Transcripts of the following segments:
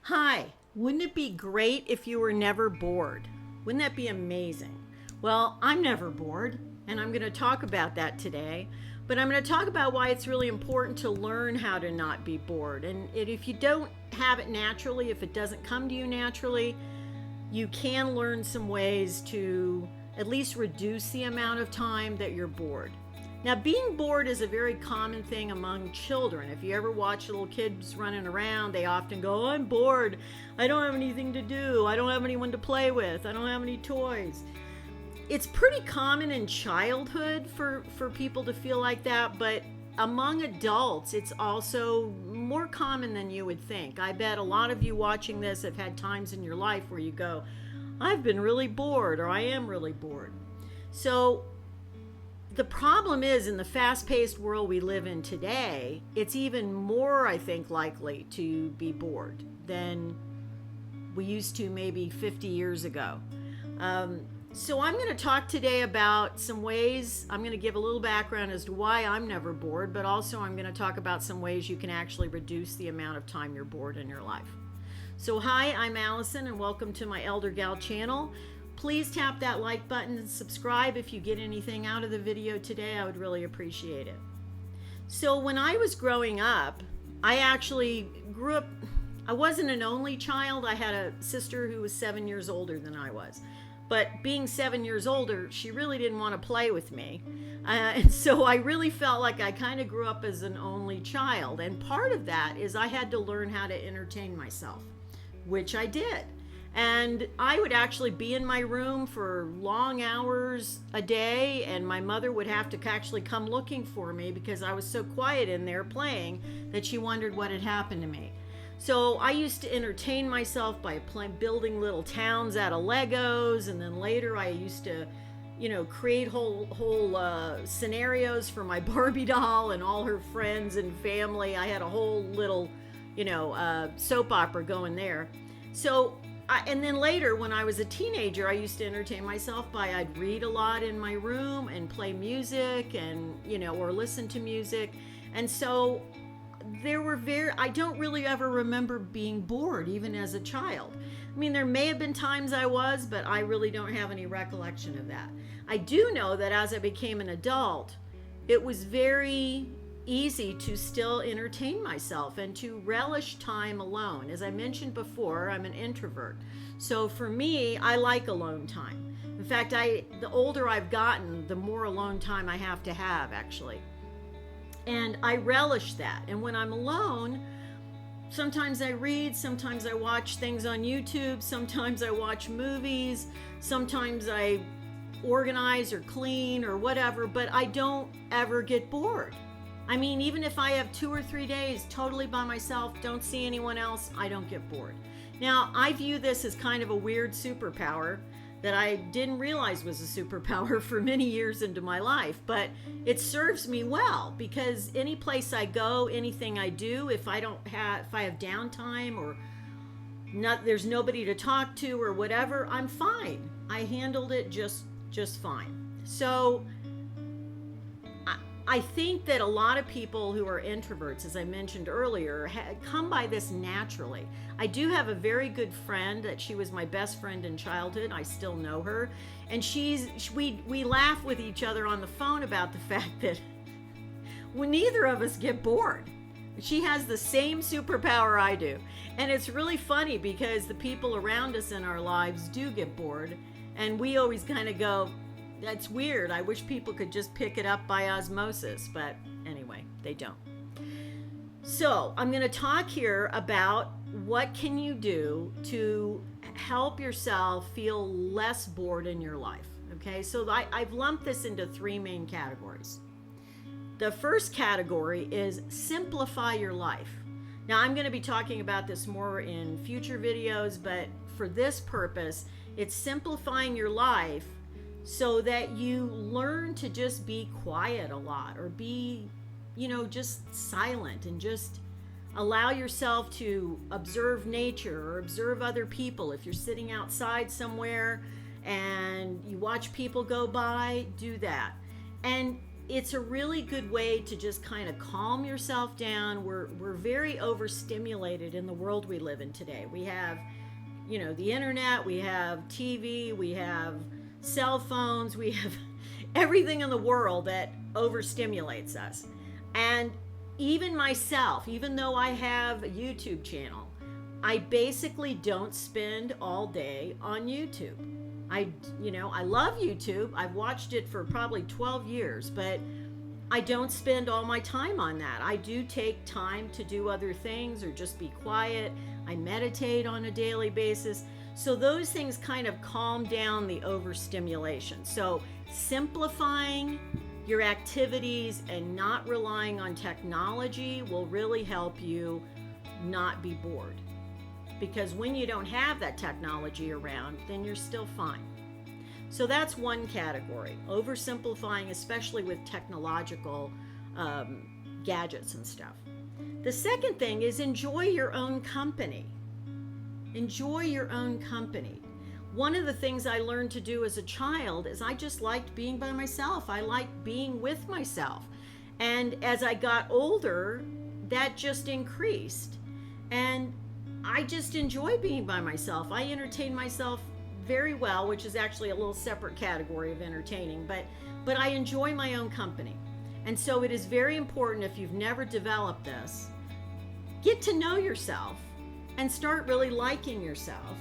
Hi, wouldn't it be great if you were never bored? Wouldn't that be amazing? Well, I'm never bored, and I'm going to talk about that today. But I'm going to talk about why it's really important to learn how to not be bored. And if you don't have it naturally, if it doesn't come to you naturally, you can learn some ways to at least reduce the amount of time that you're bored. Now, being bored is a very common thing among children. If you ever watch little kids running around, they often go, "Oh, I'm bored. I don't have anything to do. I don't have anyone to play with. I don't have any toys." It's pretty common in childhood for people to feel like that, but among adults, it's also more common than you would think. I bet a lot of you watching this have had times in your life where you go, "I've been really bored," or "I am really bored." So, the problem is, in the fast-paced world we live in today, it's even more, I think, likely to be bored than we used to maybe 50 years ago. So I'm going to talk today about some ways. I'm going to give a little background as to why I'm never bored, but also I'm going to talk about some ways you can actually reduce the amount of time you're bored in your life. So hi, I'm Allison, and welcome to my Elder Gal channel. Please tap that like button and subscribe if you get anything out of the video today. I would really appreciate it. So when I was growing up, I actually grew up, I wasn't an only child. I had a sister who was 7 years older than I was. But being 7 years older, she really didn't want to play with me. And so I really felt like I kind of grew up as an only child. And part of that is I had to learn how to entertain myself, which I did. And I would actually be in my room for long hours a day, and my mother would have to actually come looking for me because I was so quiet in there playing that she wondered what had happened to me. So I used to entertain myself by building little towns out of Legos, and then later I used to, create whole scenarios for my Barbie doll and all her friends and family. I had a whole little, soap opera going there. So and then later, when I was a teenager, I used to entertain myself by I'd read a lot in my room and play music and, or listen to music. And so I don't really ever remember being bored, even as a child. I mean, there may have been times I was, but I really don't have any recollection of that. I do know that as I became an adult, it was very easy to still entertain myself and to relish time alone. As I mentioned before, I'm an introvert. So for me, I like alone time. In fact, the older I've gotten, the more alone time I have to have, actually. And I relish that. And when I'm alone, sometimes I read, sometimes I watch things on YouTube, sometimes I watch movies, sometimes I organize or clean or whatever, but I don't ever get bored. I mean, even if I have 2 or 3 days totally by myself, don't see anyone else, I don't get bored. Now, I view this as kind of a weird superpower that I didn't realize was a superpower for many years into my life, but it serves me well because any place I go, anything I do, if I have downtime or there's nobody to talk to or whatever, I'm fine. I handled it just fine. So I think that a lot of people who are introverts, as I mentioned earlier, come by this naturally. I do have a very good friend that she was my best friend in childhood. I still know her. And we laugh with each other on the phone about the fact that neither of us get bored. She has the same superpower I do. And it's really funny because the people around us in our lives do get bored. And we always kind of go, "That's weird. I wish people could just pick it up by osmosis." But anyway, they don't. So I'm going to talk here about what can you do to help yourself feel less bored in your life. Okay, so I've lumped this into 3 main categories. The first category is simplify your life. Now, I'm going to be talking about this more in future videos, but for this purpose, it's simplifying your life so that you learn to just be quiet a lot or be, just silent and just allow yourself to observe nature or observe other people. If you're sitting outside somewhere and you watch people go by, do that. And it's a really good way to just kind of calm yourself down. We're very overstimulated in the world we live in today. We have, the internet, we have TV, we have cell phones, we have everything in the world that overstimulates us. And even myself, even though I have a YouTube channel, I basically don't spend all day on YouTube. I love YouTube. I've watched it for probably 12 years, but I don't spend all my time on that. I do take time to do other things or just be quiet. I meditate on a daily basis. So those things kind of calm down the overstimulation. So simplifying your activities and not relying on technology will really help you not be bored. Because when you don't have that technology around, then you're still fine. So that's one category, oversimplifying, especially with technological gadgets and stuff. The second thing is enjoy your own company. Enjoy your own company. One of the things I learned to do as a child is I just liked being by myself. I liked being with myself. And as I got older, that just increased. And I just enjoy being by myself. I entertain myself very well, which is actually a little separate category of entertaining, but I enjoy my own company. And so it is very important, if you've never developed this, get to know yourself and start really liking yourself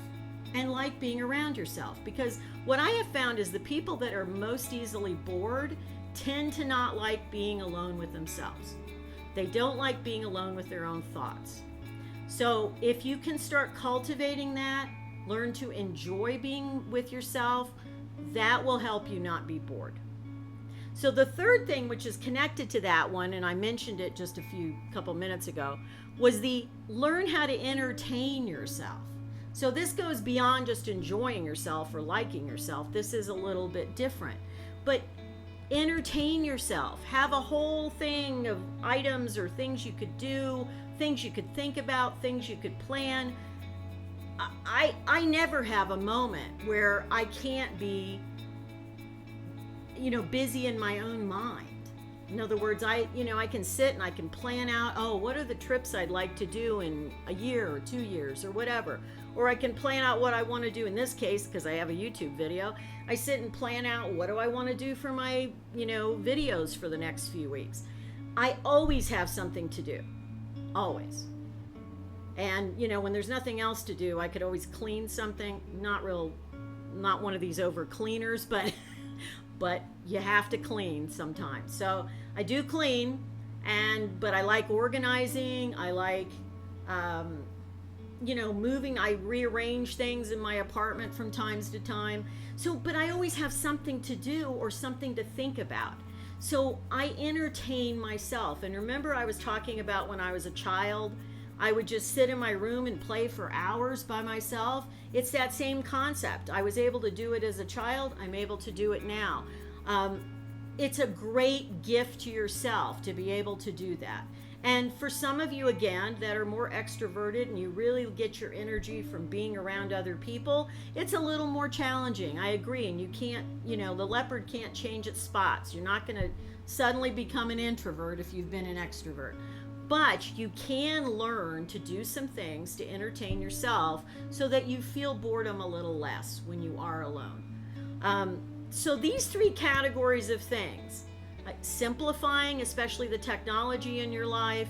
and like being around yourself. Because what I have found is the people that are most easily bored tend to not like being alone with themselves. They don't like being alone with their own thoughts. So if you can start cultivating that, learn to enjoy being with yourself, that will help you not be bored. So the third thing, which is connected to that one, and I mentioned it just a couple minutes ago, was the learn how to entertain yourself. So this goes beyond just enjoying yourself or liking yourself. This is a little bit different. But entertain yourself. Have a whole thing of items or things you could do, things you could think about, things you could plan. I never have a moment where I can't be, busy in my own mind. In other words, I can sit and I can plan out, what are the trips I'd like to do in a year or 2 years or whatever. Or I can plan out what I want to do. In this case, because I have a YouTube video, I sit and plan out what do I want to do for my, videos for the next few weeks. I always have something to do. Always. And, when there's nothing else to do, I could always clean something. Not one of these over cleaners, but you have to clean sometimes. So I do clean, but I like organizing. I like, moving. I rearrange things in my apartment from times to time. So, but I always have something to do or something to think about. So I entertain myself. And remember, I was talking about when I was a child, I would just sit in my room and play for hours by myself. It's that same concept. I was able to do it as a child. I'm able to do it now. It's a great gift to yourself to be able to do that. And for some of you, again, that are more extroverted and you really get your energy from being around other people, it's a little more challenging. I agree. And you can't, the leopard can't change its spots. You're not going to suddenly become an introvert if you've been an extrovert. But you can learn to do some things to entertain yourself so that you feel boredom a little less when you are alone. So these three categories of things, simplifying, especially the technology in your life,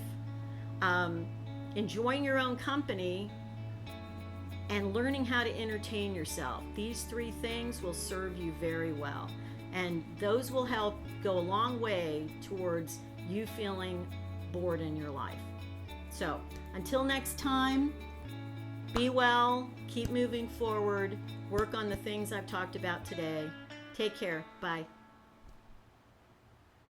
enjoying your own company, and learning how to entertain yourself. These three things will serve you very well. And those will help go a long way towards you feeling bored in your life. So until next time, be well, keep moving forward, work on the things I've talked about today. Take care. Bye.